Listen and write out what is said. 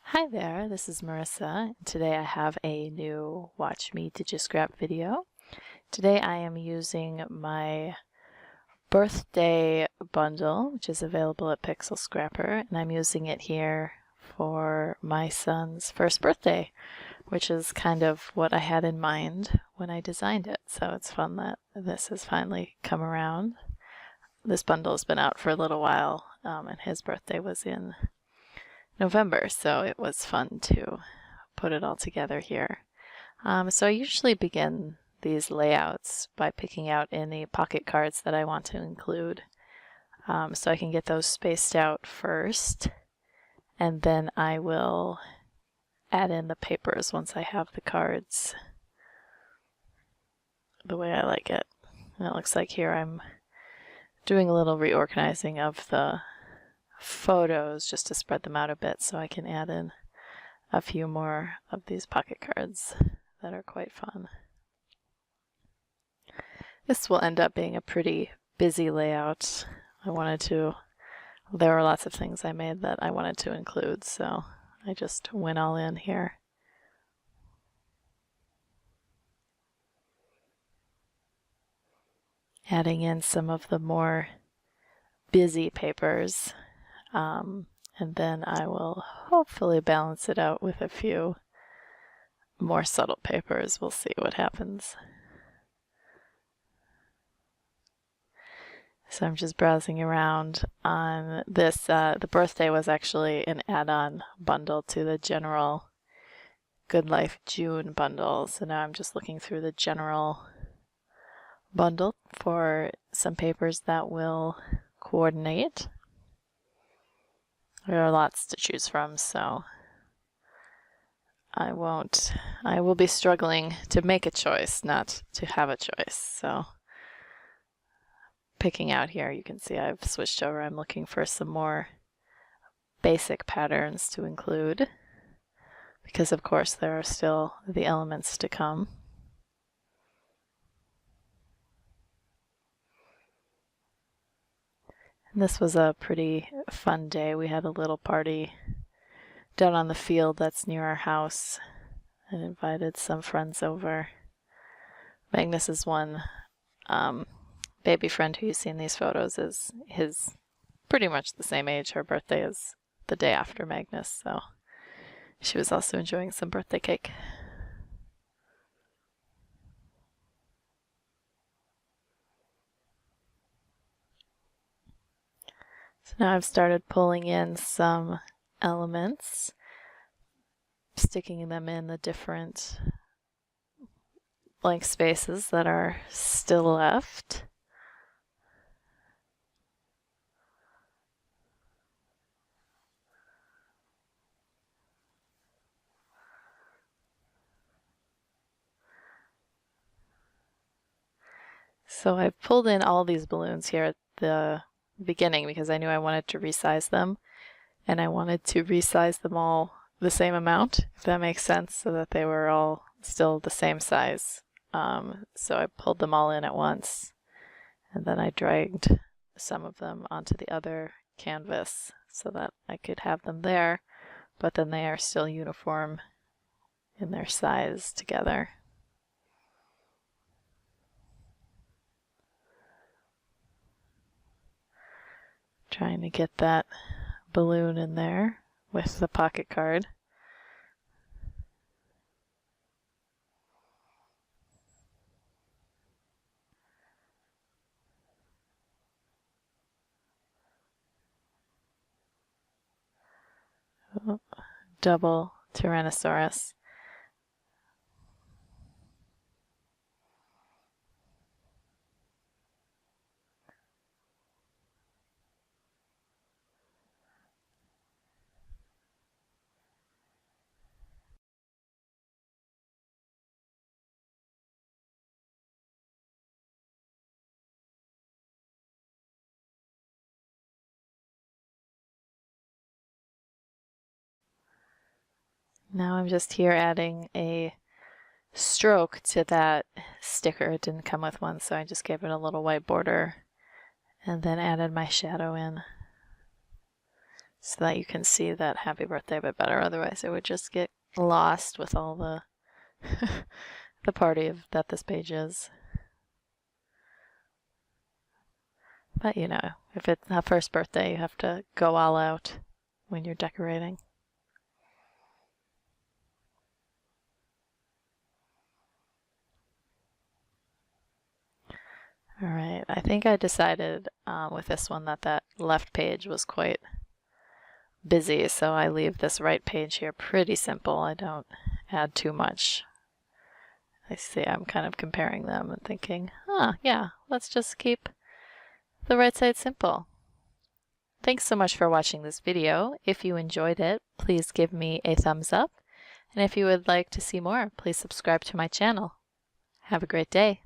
Hi there, this is Marissa. Today I have a new Watch Me DigiScrap video. Today I am using my birthday bundle, which is available at Pixel Scrapper, and I'm using it here for my son's first birthday, which is kind of what I had in mind when I designed it. So it's fun that this has finally come around. This bundle has been out for a little while, and his birthday was in November, so it was fun to put it all together here. So I usually begin these layouts by picking out any pocket cards that I want to include, so I can get those spaced out first, and then I will add in the papers once I have the cards the way I like it. And it looks like here I'm doing a little reorganizing of the photos just to spread them out a bit so I can add in a few more of these pocket cards that are quite fun. This will end up being a pretty busy layout. There were lots of things I made that I wanted to include, so I just went all in here. Adding in some of the more busy papers. And then I will hopefully balance it out with a few more subtle papers. We'll see what happens. So I'm just browsing around on this. The birthday was actually an add-on bundle to the general Good Life June bundle. So now I'm just looking through the general bundle for some papers that will coordinate. There are lots to choose from, so I will be struggling to make a choice, not to have a choice. So picking out here, you can see I've switched over. I'm looking for some more basic patterns to include, because of course there are still the elements to come. This was a pretty fun day. We had a little party down on the field that's near our house and invited some friends over. Magnus is one baby friend who you see in these photos is pretty much the same age. Her birthday is the day after Magnus, so she was also enjoying some birthday cake. So now I've started pulling in some elements, sticking them in the different blank spaces that are still left. So I've pulled in all these balloons here at the beginning because I knew I wanted to resize them, and I wanted to resize them all the same amount, if that makes sense, so that they were all still the same size. So I pulled them all in at once, and then I dragged some of them onto the other canvas so that I could have them there, but then they are still uniform in their size together. Trying to get that balloon in there with the pocket card. Oh, double Tyrannosaurus. Now I'm just here adding a stroke to that sticker. It didn't come with one, so I just gave it a little white border and then added my shadow in. so that you can see that happy birthday a bit better. Otherwise it would just get lost with all the the party that this page is. But you know, if it's a first birthday, you have to go all out when you're decorating. Alright, I think I decided with this one that left page was quite busy, so I leave this right page here pretty simple. I don't add too much. I see I'm kind of comparing them and thinking, yeah, let's just keep the right side simple. Thanks so much for watching this video. If you enjoyed it, please give me a thumbs up. And if you would like to see more, please subscribe to my channel. Have a great day.